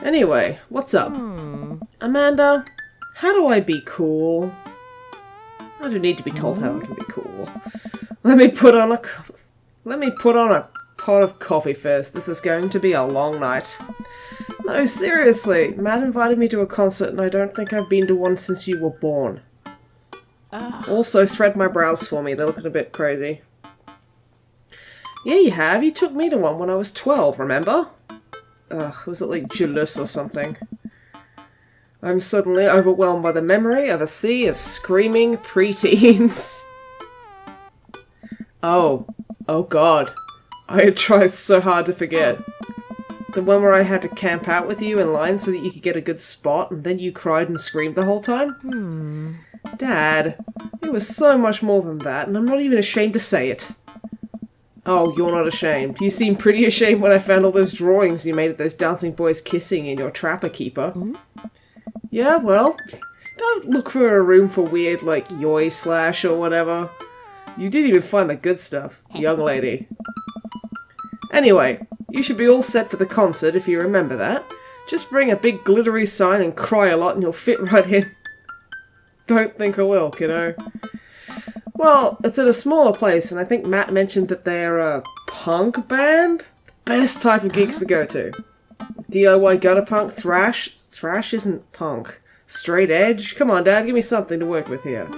Anyway, what's up? Amanda, how do I be cool? I don't need to be told how I can be cool. Let me put on a pot of coffee first. This is going to be a long night. No, seriously. Matt invited me to a concert and I don't think I've been to one since you were born. Also, thread my brows for me. They're looking a bit crazy. Yeah, you have. You took me to one when I was 12, remember? Was it like jealous or something? I'm suddenly overwhelmed by the memory of a sea of screaming preteens. Oh god. I had tried so hard to forget. The one where I had to camp out with you in line so that you could get a good spot, and then you cried and screamed the whole time? Dad, it was so much more than that, and I'm not even ashamed to say it. Oh, you're not ashamed. You seemed pretty ashamed when I found all those drawings you made of those dancing boys kissing in your Trapper Keeper. Yeah, well, don't look for a room for weird, like, yoi slash or whatever. You didn't even find the good stuff, young lady. Anyway, you should be all set for the concert if you remember that. Just bring a big glittery sign and cry a lot and you'll fit right in. Don't think I will, kiddo. Well, it's at a smaller place, and I think Matt mentioned that they're a punk band? Best type of gigs to go to. DIY gutter punk, thrash. Thrash isn't punk. Straight edge? Come on, Dad, give me something to work with here.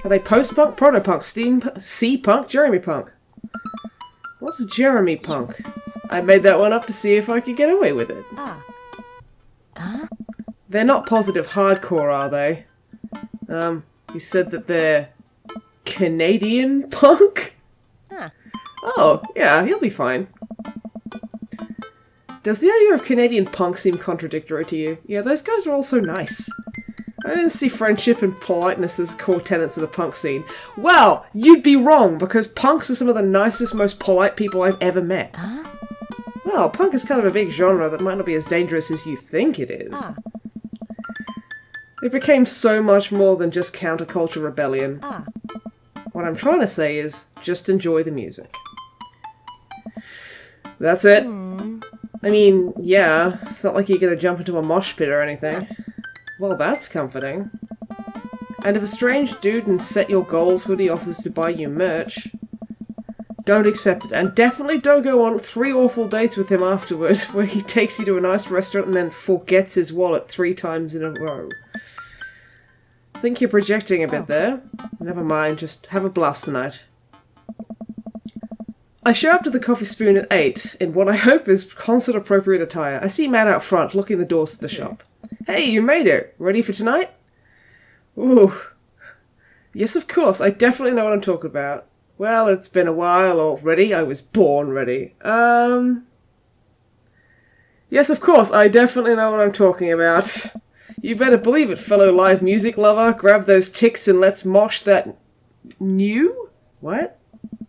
Are they post-punk, proto-punk, steam, C-punk, Jeremy punk? What's Jeremy punk? I made that one up to see if I could get away with it. They're not positive hardcore, are they? You said that they're Canadian punk? Oh, yeah, he'll be fine. Does the idea of Canadian punk seem contradictory to you? Yeah, those guys are all so nice. I didn't see friendship and politeness as core tenets of the punk scene. Well, you'd be wrong, because punks are some of the nicest, most polite people I've ever met. Well, punk is kind of a big genre that might not be as dangerous as you think it is. It became so much more than just counterculture rebellion. What I'm trying to say is, just enjoy the music. That's it. I mean, yeah, it's not like you're gonna jump into a mosh pit or anything. Well, that's comforting. And if a strange dude in Set Your Goals hoodie offers to buy you merch, don't accept it. And definitely don't go on 3 awful dates with him afterward, where he takes you to a nice restaurant and then forgets his wallet 3 times in a row. I think you're projecting a bit there. Never mind, just have a blast tonight. I show up to the Coffee Spoon at 8, in what I hope is concert-appropriate attire. I see Matt out front, locking the doors to the shop. Hey, you made it! Ready for tonight? Ooh. Yes, of course, I definitely know what I'm talking about. Well, it's been a while already. I was born ready. Yes, of course, I definitely know what I'm talking about. You better believe it, fellow live music lover. Grab those ticks and let's mosh that new? What?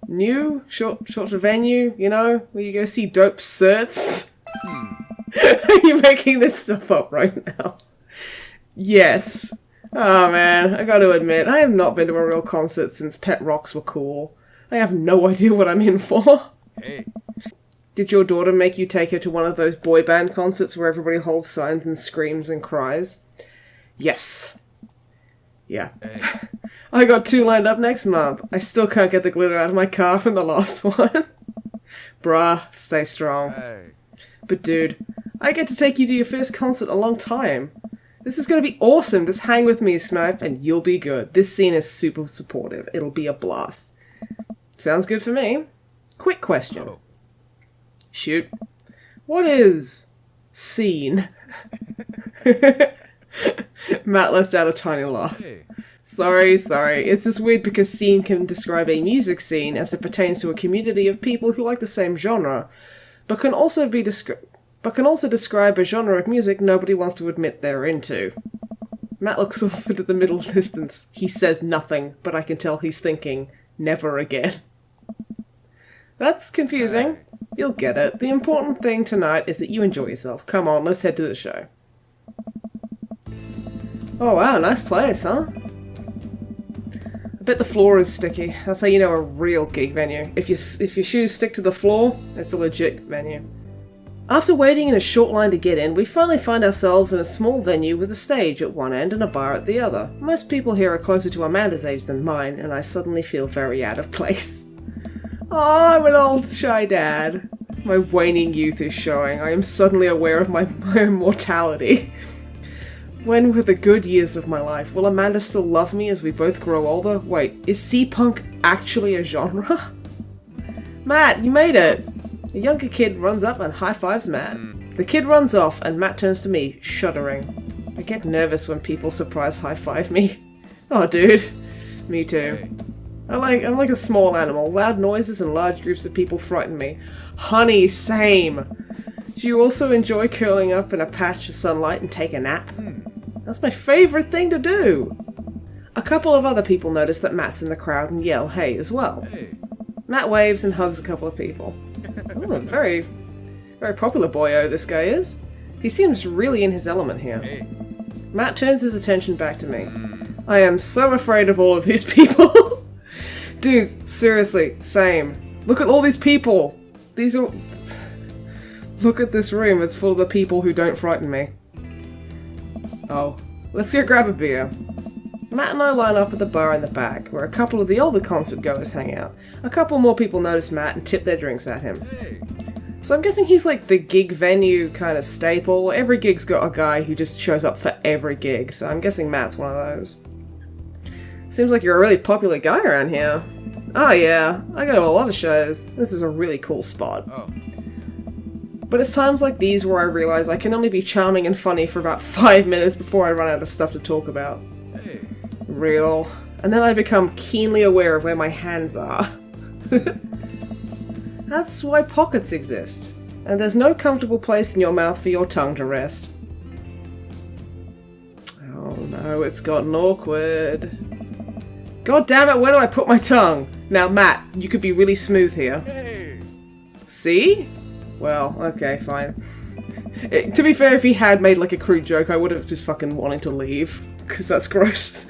New? Short venue, you know? Where you go see dope Certs? Are you making this stuff up right now? Yes. Oh man, I gotta admit, I have not been to a real concert since pet rocks were cool. I have no idea what I'm in for. Hey. Did your daughter make you take her to one of those boy band concerts where everybody holds signs and screams and cries? Yes. Yeah. Hey. I got 2 lined up next month. I still can't get the glitter out of my car from the last one. Bruh, stay strong. Hey. But dude, I get to take you to your first concert in a long time. This is gonna be awesome. Just hang with me, Snipe, and you'll be good. This scene is super supportive. It'll be a blast. Sounds good for me. Quick question. Oh. Shoot. What is scene? Matt lets out a tiny laugh. Hey. Sorry. It's just weird because scene can describe a music scene as it pertains to a community of people who like the same genre, but can also describe a genre of music nobody wants to admit they're into. Matt looks off into the middle distance. He says nothing, but I can tell he's thinking, never again. That's confusing. You'll get it. The important thing tonight is that you enjoy yourself. Come on, let's head to the show. Oh wow, nice place, huh? I bet the floor is sticky. That's how you know a real gig venue. If your shoes stick to the floor, it's a legit venue. After waiting in a short line to get in, we finally find ourselves in a small venue with a stage at one end and a bar at the other. Most people here are closer to Amanda's age than mine, and I suddenly feel very out of place. Oh, I'm an old shy dad. My waning youth is showing. I am suddenly aware of my own mortality. When were the good years of my life? Will Amanda still love me as we both grow older? Wait, is sea-punk actually a genre? Matt, you made it! A younger kid runs up and high-fives Matt. The kid runs off and Matt turns to me, shuddering. I get nervous when people surprise high-five me. Oh, dude. Me too. I'm like a small animal. Loud noises and large groups of people frighten me. Honey, same! Do you also enjoy curling up in a patch of sunlight and take a nap? That's my favourite thing to do! A couple of other people notice that Matt's in the crowd and yell hey as well. Hey. Matt waves and hugs a couple of people. Oh, very, very popular boyo this guy is. He seems really in his element here. Hey. Matt turns his attention back to me. I am so afraid of all of these people. Dudes, seriously, same. Look at all these people. These are... Look at this room, it's full of the people who don't frighten me. Oh, let's go grab a beer. Matt and I line up at the bar in the back, where a couple of the older concert goers hang out. A couple more people notice Matt and tip their drinks at him. Hey. So I'm guessing he's like the gig venue kind of staple. Every gig's got a guy who just shows up for every gig, so I'm guessing Matt's one of those. Seems like you're a really popular guy around here. Oh yeah, I go to a lot of shows. This is a really cool spot. Oh. But it's times like these where I realise I can only be charming and funny for about 5 minutes before I run out of stuff to talk about. Hey. Real. And then I become keenly aware of where my hands are. That's why pockets exist. And there's no comfortable place in your mouth for your tongue to rest. Oh no, it's gotten awkward. God damn it, where do I put my tongue? Now Matt, you could be really smooth here. Hey. See? Well, okay, fine. To be fair, if he had made like a crude joke, I would have just fucking wanted to leave. Because that's gross.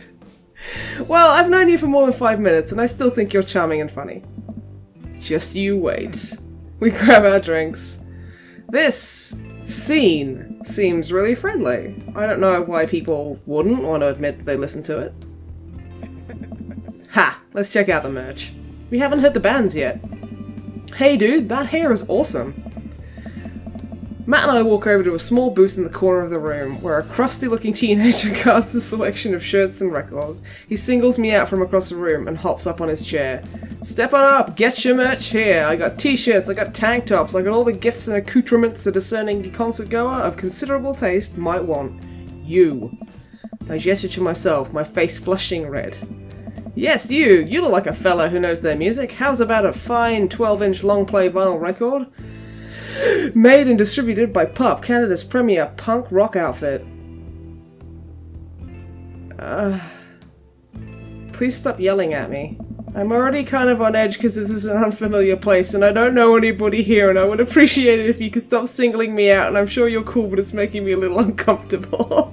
Well, I've known you for more than 5 minutes, and I still think you're charming and funny. Just you wait. We grab our drinks. This scene seems really friendly. I don't know why people wouldn't want to admit that they listen to it. Ha! Let's check out the merch. We haven't heard the bands yet. Hey dude, that hair is awesome. Matt and I walk over to a small booth in the corner of the room, where a crusty-looking teenager guards a selection of shirts and records. He singles me out from across the room and hops up on his chair. Step on up, get your merch here. I got t-shirts, I got tank tops, I got all the gifts and accoutrements a discerning concert goer of considerable taste might want. You. I gesture to myself, my face flushing red. Yes, you! You look like a fella who knows their music. How's about a fine 12-inch long-play vinyl record? Made and distributed by Pup, Canada's premier punk rock outfit. Please stop yelling at me. I'm already kind of on edge because this is an unfamiliar place and I don't know anybody here, and I would appreciate it if you could stop singling me out, and I'm sure you're cool, but it's making me a little uncomfortable.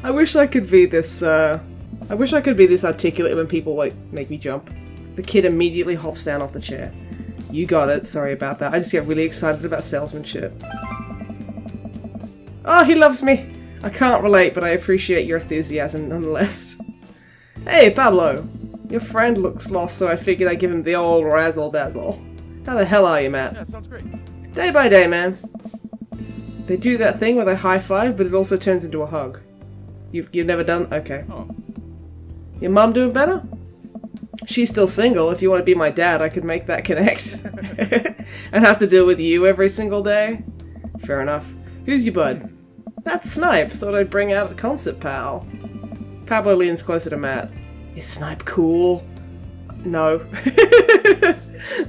I wish I could be this articulate when people, like, make me jump. The kid immediately hops down off the chair. You got it, sorry about that. I just get really excited about salesmanship. Oh, he loves me! I can't relate, but I appreciate your enthusiasm nonetheless. Hey, Pablo! Your friend looks lost, so I figured I'd give him the old razzle-dazzle. How the hell are you, Matt? Yeah, sounds great. Day by day, man. They do that thing where they high-five, but it also turns into a hug. You've never done... Okay. Oh. Your mum doing better? She's still single. If you want to be my dad, I could make that connect. And have to deal with you every single day? Fair enough. Who's your bud? That's Snipe. Thought I'd bring out a concert pal. Pablo leans closer to Matt. Is Snipe cool? No.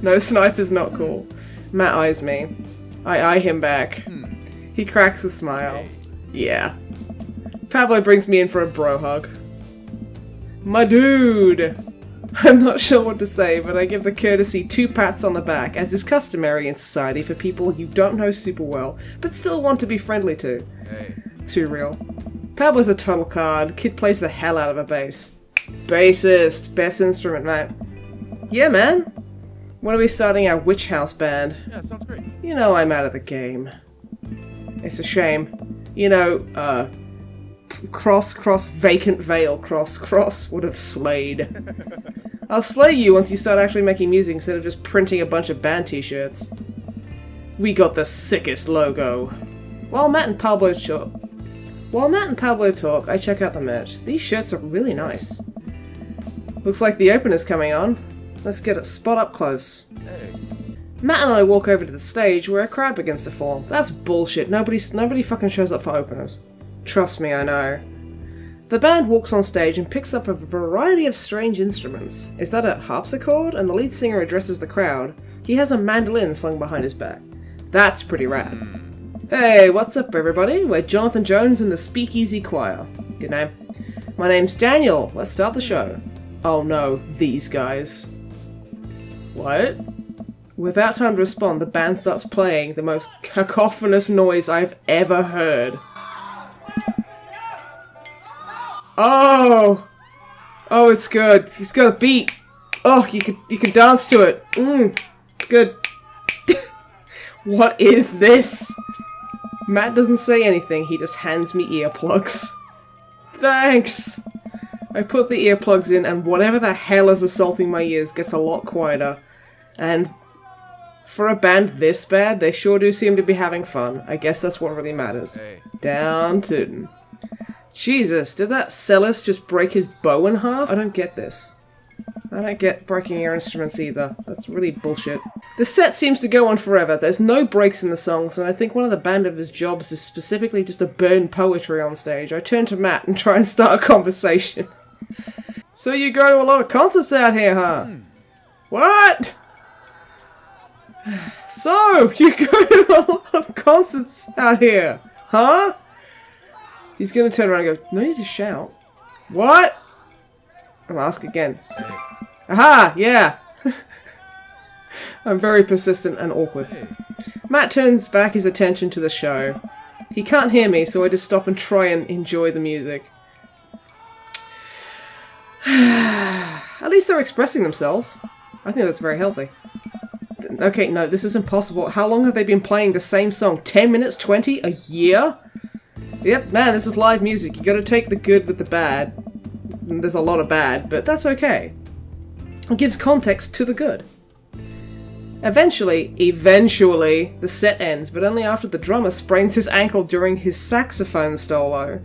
No, Snipe is not cool. Matt eyes me. I eye him back. He cracks a smile. Yeah. Pablo brings me in for a bro hug. My dude! I'm not sure what to say, but I give the courtesy 2 pats on the back, as is customary in society for people you don't know super well, but still want to be friendly to. Hey. Too real. Pablo's a total card. Kid plays the hell out of a bass. Bassist. Best instrument, mate. Yeah, man. When are we starting our witch house band? Yeah, sounds great. You know I'm out of the game. It's a shame. You know, cross, vacant veil, cross would have slayed. I'll slay you once you start actually making music instead of just printing a bunch of band t-shirts. We got the sickest logo. While Matt and Pablo talk, I check out the merch. These shirts are really nice. Looks like the opener's coming on. Let's get a spot up close. Hey. Matt and I walk over to the stage where a crowd begins to form. That's bullshit. Nobody fucking shows up for openers. Trust me, I know. The band walks on stage and picks up a variety of strange instruments. Is that a harpsichord? And the lead singer addresses the crowd. He has a mandolin slung behind his back. That's pretty rad. Hey, what's up everybody? We're Jonathan Jones and the Speakeasy Choir. Good name. My name's Daniel. Let's start the show. Oh no, these guys. What? Without time to respond, the band starts playing the most cacophonous noise I've ever heard. Oh! Oh, it's good. He's got a beat. Oh, you can dance to it. It's good. What is this? Matt doesn't say anything, he just hands me earplugs. Thanks! I put the earplugs in and whatever the hell is assaulting my ears gets a lot quieter. And for a band this bad, they sure do seem to be having fun. I guess that's what really matters. Hey. Down tootin'. Jesus, did that cellist just break his bow in half? I don't get this. I don't get breaking your instruments either. That's really bullshit. The set seems to go on forever. There's no breaks in the songs, and I think one of the band members' jobs is specifically just to burn poetry on stage. I turn to Matt and try and start a conversation. So you go to a lot of concerts out here, huh? What? So, you go to a lot of concerts out here, huh? He's gonna turn around and go, no need to shout. What? I'll ask again. Aha! Yeah! I'm very persistent and awkward. Matt turns back his attention to the show. He can't hear me, so I just stop and try and enjoy the music. At least they're expressing themselves. I think that's very healthy. Okay, no, this is impossible. How long have they been playing the same song? 10 minutes? 20? A year? Yep, man, this is live music. You gotta take the good with the bad. There's a lot of bad, but that's okay. It gives context to the good. Eventually, the set ends, but only after the drummer sprains his ankle during his saxophone solo.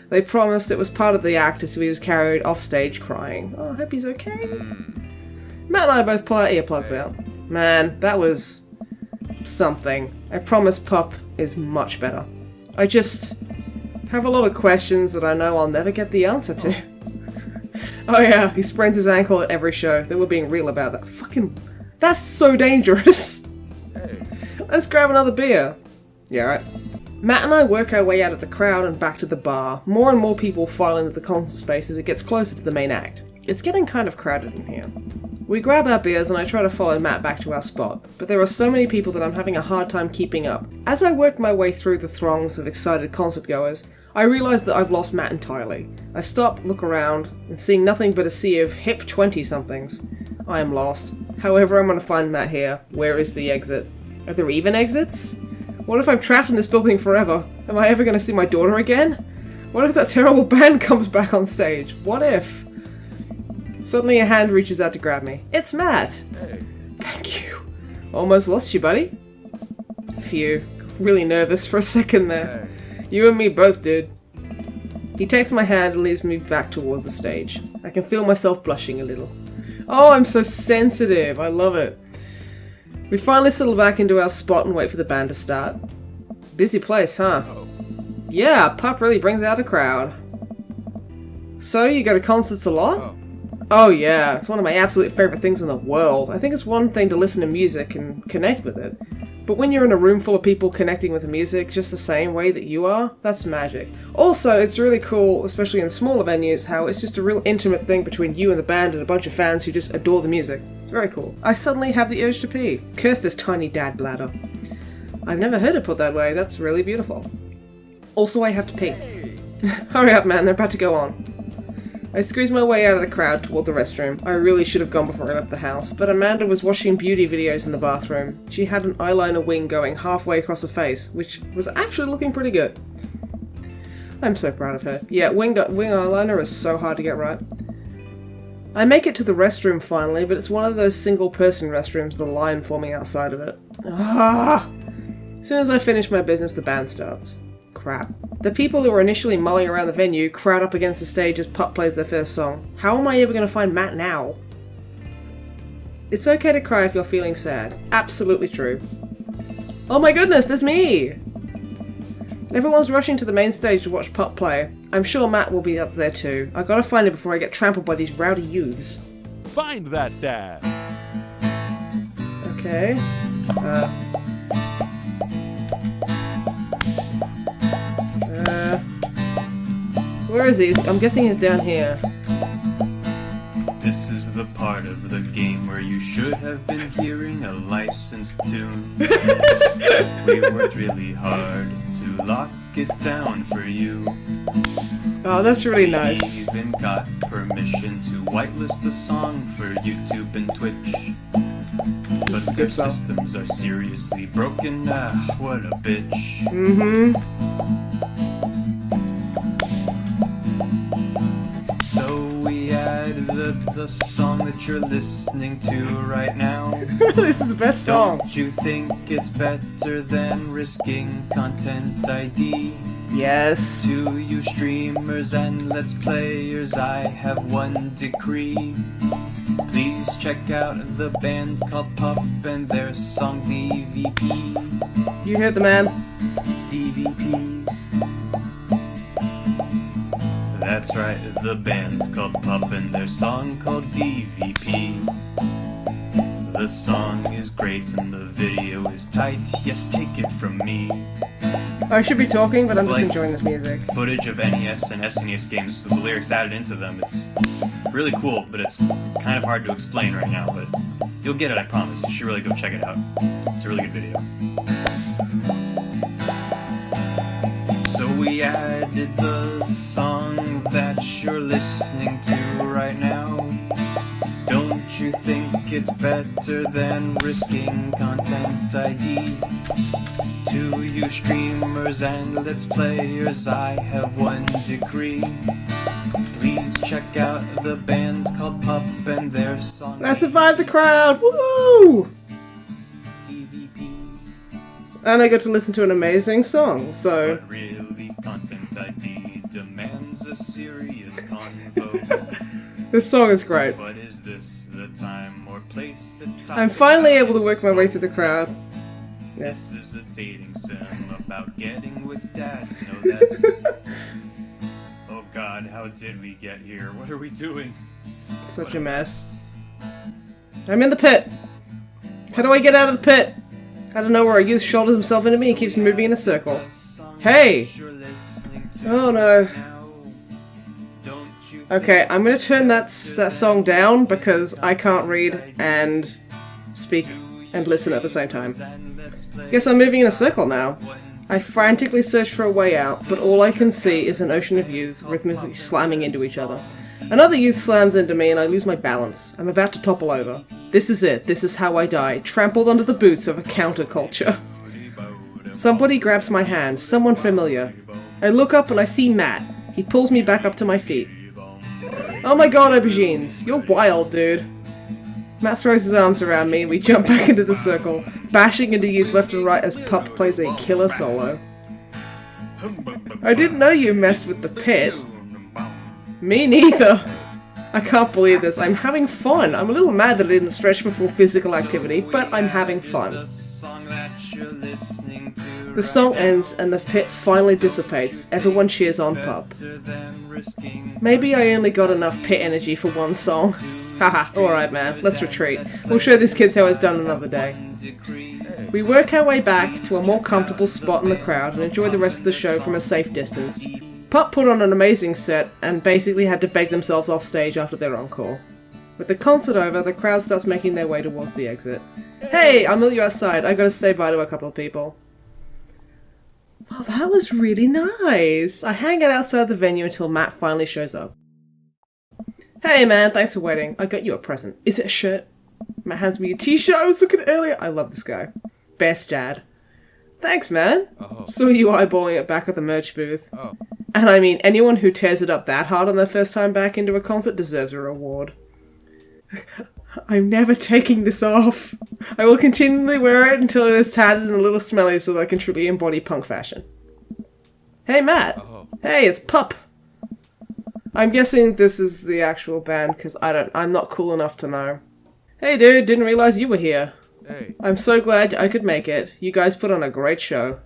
They promised it was part of the act, so he was carried off stage crying. Oh, I hope he's okay. Matt and I both pull our earplugs out. Man, that was something. I promise Pup is much better. I just have a lot of questions that I know I'll never get the answer to. Oh yeah, he sprains his ankle at every show. They were being real about that. Fucking... That's so dangerous! Hey. Let's grab another beer. Yeah, right. Matt and I work our way out of the crowd and back to the bar. More and more people file into the concert space as it gets closer to the main act. It's getting kind of crowded in here. We grab our beers and I try to follow Matt back to our spot, but there are so many people that I'm having a hard time keeping up. As I work my way through the throngs of excited concert goers, I realise that I've lost Matt entirely. I stop, look around, and seeing nothing but a sea of hip 20-somethings. I am lost. However, I'm going to find Matt here. Where is the exit? Are there even exits? What if I'm trapped in this building forever? Am I ever going to see my daughter again? What if that terrible band comes back on stage? What if? Suddenly a hand reaches out to grab me. It's Matt! Hey. Thank you. Almost lost you, buddy. Phew. Really nervous for a second there. Hey. You and me both did. He takes my hand and leads me back towards the stage. I can feel myself blushing a little. Oh, I'm so sensitive. I love it. We finally settle back into our spot and wait for the band to start. Busy place, huh? Oh. Yeah, Pup really brings out a crowd. So, you go to concerts a lot? Oh. Oh yeah, it's one of my absolute favourite things in the world. I think it's one thing to listen to music and connect with it. But when you're in a room full of people connecting with the music just the same way that you are, that's magic. Also, it's really cool, especially in smaller venues, how it's just a real intimate thing between you and the band and a bunch of fans who just adore the music. It's very cool. I suddenly have the urge to pee. Curse this tiny dad bladder. I've never heard it put that way, that's really beautiful. Also, I have to pee. Hey. Hurry up, man, they're about to go on. I squeezed my way out of the crowd toward the restroom. I really should have gone before I left the house, but Amanda was watching beauty videos in the bathroom. She had an eyeliner wing going halfway across her face, which was actually looking pretty good. I'm so proud of her. Yeah, wing eyeliner is so hard to get right. I make it to the restroom finally, but it's one of those single-person restrooms with a line forming outside of it. Ah! As soon as I finish my business, the band starts. Crap. The people who were initially mulling around the venue crowd up against the stage as Pup plays their first song. How am I ever going to find Matt now? It's okay to cry if you're feeling sad. Absolutely true. Oh my goodness, there's me! Everyone's rushing to the main stage to watch Pup play. I'm sure Matt will be up there too. I gotta find him before I get trampled by these rowdy youths. Find that dad! Okay. Where is he? I'm guessing he's down here. This is the part of the game where you should have been hearing a licensed tune. We worked really hard to lock it down for you. Oh, that's really nice. We even got permission to whitelist the song for YouTube and Twitch. But their systems are seriously broken. Ah, what a bitch. Mm-hmm. So we added the song that you're listening to right now. This is the best song. Don't you think it's better than risking content ID? Yes. To you streamers and let's players, I have one decree. Please check out the band called Pup and their song DVP. You heard the man. DVP. That's right, the band's called Pup and their song called DVP. The song is great and the video is tight, yes, take it from me. I should be talking, but I'm just like enjoying this music. Footage of NES and SNES games with the lyrics added into them. It's really cool, but it's kind of hard to explain right now, but you'll get it, I promise. You should really go check it out. It's a really good video. So we added the song that you're listening to right now. Don't you think it's better than risking content ID? To you streamers and let's players, I have one decree. Please check out the band called Pup and their song. I survived the crowd! Woo! DVP. And I got to listen to an amazing song, so... But really, content ID demands a serious convo. This song is great. But is this the time or place to talk? I'm finally able to work my way through the crowd. This is a dating sim about getting with dads, no this. Oh god, how did we get here? What are we doing? Such a mess. I'm in the pit! How do I get out of the pit? Out of nowhere, a youth shoulders himself into me and keeps moving in a circle. Hey! Oh no. Okay, I'm gonna turn that song down because I can't read and speak and listen at the same time. Guess I'm moving in a circle now. I frantically search for a way out, but all I can see is an ocean of youths rhythmically slamming into each other. Another youth slams into me and I lose my balance. I'm about to topple over. This is it. This is how I die. Trampled under the boots of a counterculture. Somebody grabs my hand. Someone familiar. I look up and I see Matt. He pulls me back up to my feet. Oh my god, aubergines. You're wild, dude. Matt throws his arms around me and we jump back into the circle, bashing into youth left and right as Pup plays a killer solo. I didn't know you messed with the pit. Me neither. I can't believe this. I'm having fun. I'm a little mad that I didn't stretch before physical activity, but I'm having fun. The song ends and the pit finally dissipates. Everyone cheers on Pup. Maybe I only got enough pit energy for one song. Haha, alright man, let's retreat. We'll show these kids how it's done another day. We work our way back to a more comfortable spot in the crowd and enjoy the rest of the show from a safe distance. Pup put on an amazing set and basically had to beg themselves off stage after their encore. With the concert over, the crowd starts making their way towards the exit. Hey, I'll meet you outside. I gotta say bye to a couple of people. Well, that was really nice. I hang out outside the venue until Matt finally shows up. Hey man, thanks for waiting. I got you a present. Is it a shirt? Matt hands me a t-shirt I was looking at earlier. I love this guy. Best dad. Thanks, man. Oh. Saw you eyeballing it back at the merch booth. Oh. And I mean, anyone who tears it up that hard on their first time back into a concert deserves a reward. I'm never taking this off. I will continually wear it until it is tattered and a little smelly so that I can truly embody punk fashion. Hey, Matt. Oh. Hey, it's Pup. I'm guessing this is the actual band because I'm not cool enough to know. Hey, dude, didn't realize you were here. Hey. I'm so glad I could make it. You guys put on a great show.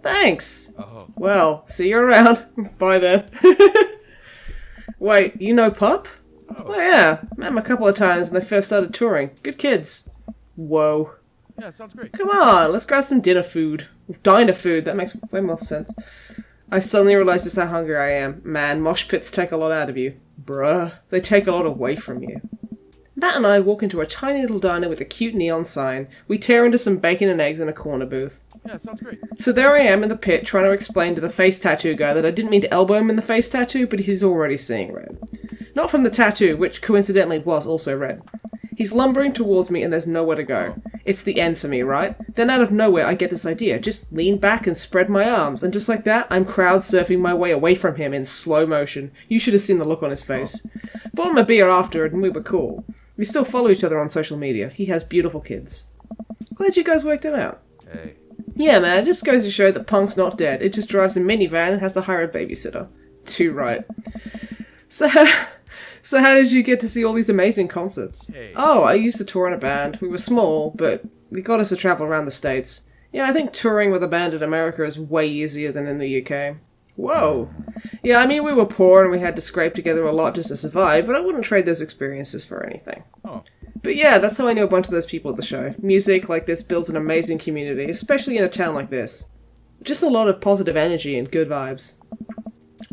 Thanks. Oh. Well, see you around. Bye then. Wait, you know Pup? Oh yeah, met him a couple of times when they first started touring. Good kids. Whoa. Yeah, sounds great. Come on, let's grab some dinner food. Diner food, that makes way more sense. I suddenly realised just how hungry I am. Man, mosh pits take a lot out of you. Bruh, they take a lot away from you. Matt and I walk into a tiny little diner with a cute neon sign. We tear into some bacon and eggs in a corner booth. Yeah, sounds great. So there I am in the pit trying to explain to the face tattoo guy that I didn't mean to elbow him in the face tattoo, but he's already seeing red. Not from the tattoo, which coincidentally was also red. He's lumbering towards me and there's nowhere to go. It's the end for me, right? Then out of nowhere I get this idea. Just lean back and spread my arms, and just like that, I'm crowd surfing my way away from him in slow motion. You should have seen the look on his face. Bought him a beer after it and we were cool. We still follow each other on social media. He has beautiful kids. Glad you guys worked it out. Hey. Yeah, man, it just goes to show that punk's not dead. It just drives a minivan and has to hire a babysitter. Too right. So how did you get to see all these amazing concerts? Hey. Oh, I used to tour in a band. We were small, but it got us to travel around the States. Yeah, I think touring with a band in America is way easier than in the UK. Whoa. Yeah, I mean, we were poor and we had to scrape together a lot just to survive, but I wouldn't trade those experiences for anything. Oh. But yeah, that's how I knew a bunch of those people at the show. Music like this builds an amazing community, especially in a town like this. Just a lot of positive energy and good vibes.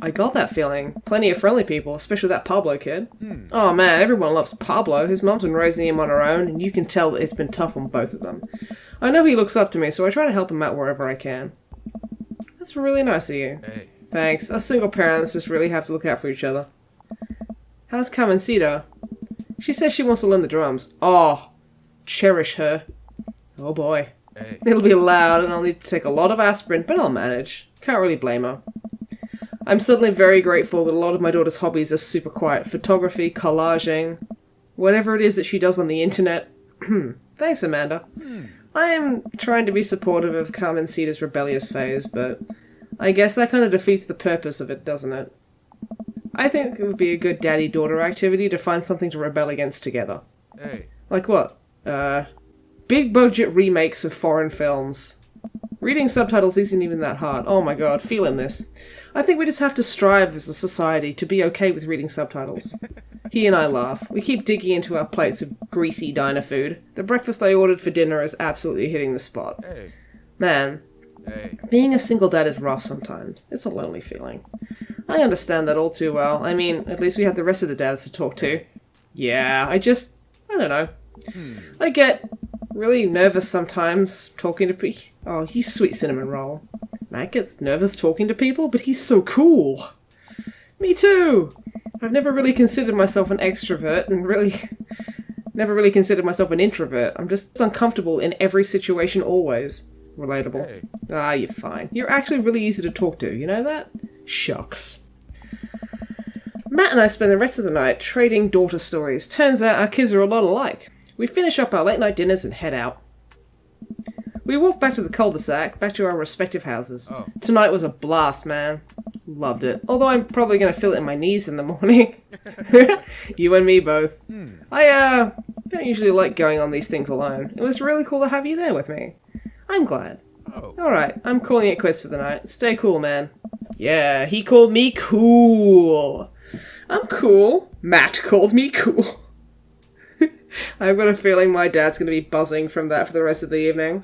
I got that feeling. Plenty of friendly people, especially that Pablo kid. Oh man, everyone loves Pablo. His mom's been raising him on her own, and you can tell that it's been tough on both of them. I know he looks up to me, so I try to help him out wherever I can. That's really nice of you. Hey. Thanks. Us single parents just really have to look out for each other. How's Carmencita? She says she wants to learn the drums. Oh, cherish her. Oh boy. Hey. It'll be loud and I'll need to take a lot of aspirin, but I'll manage. Can't really blame her. I'm suddenly very grateful that a lot of my daughter's hobbies are super quiet. Photography, collaging, whatever it is that she does on the internet. Thanks, Amanda. I am trying to be supportive of Carmencita's rebellious phase, but I guess that kind of defeats the purpose of it, doesn't it? I think it would be a good daddy-daughter activity to find something to rebel against together. Hey. Like what? Big-budget remakes of foreign films. Reading subtitles isn't even that hard. Oh my god, feeling this. I think we just have to strive as a society to be okay with reading subtitles. He and I laugh. We keep digging into our plates of greasy diner food. The breakfast I ordered for dinner is absolutely hitting the spot. Hey. Man, Hey. being a single dad is rough sometimes. It's a lonely feeling. I understand that all too well. I mean, at least we have the rest of the dads to talk to. Yeah, I don't know. I get really nervous sometimes talking to people. Oh, you sweet cinnamon roll. Matt gets nervous talking to people, but he's so cool. Me too! I've never really considered myself an extrovert and never really considered myself an introvert. I'm just uncomfortable in every situation always. Relatable. Hey. Ah, you're fine. You're actually really easy to talk to, you know that? Shucks. Matt and I spend the rest of the night trading daughter stories. Turns out our kids are a lot alike. We finish up our late night dinners and head out. We walk back to the cul-de-sac, back to our respective houses. Oh. Tonight was a blast, man. Loved it. Although I'm probably going to feel it in my knees in the morning. You and me both. I don't usually like going on these things alone. It was really cool to have you there with me. I'm glad. Oh. Alright, I'm calling it quits for the night. Stay cool, man. Yeah, he called me cool. I'm cool. Matt called me cool. I've got a feeling my dad's going to be buzzing from that for the rest of the evening.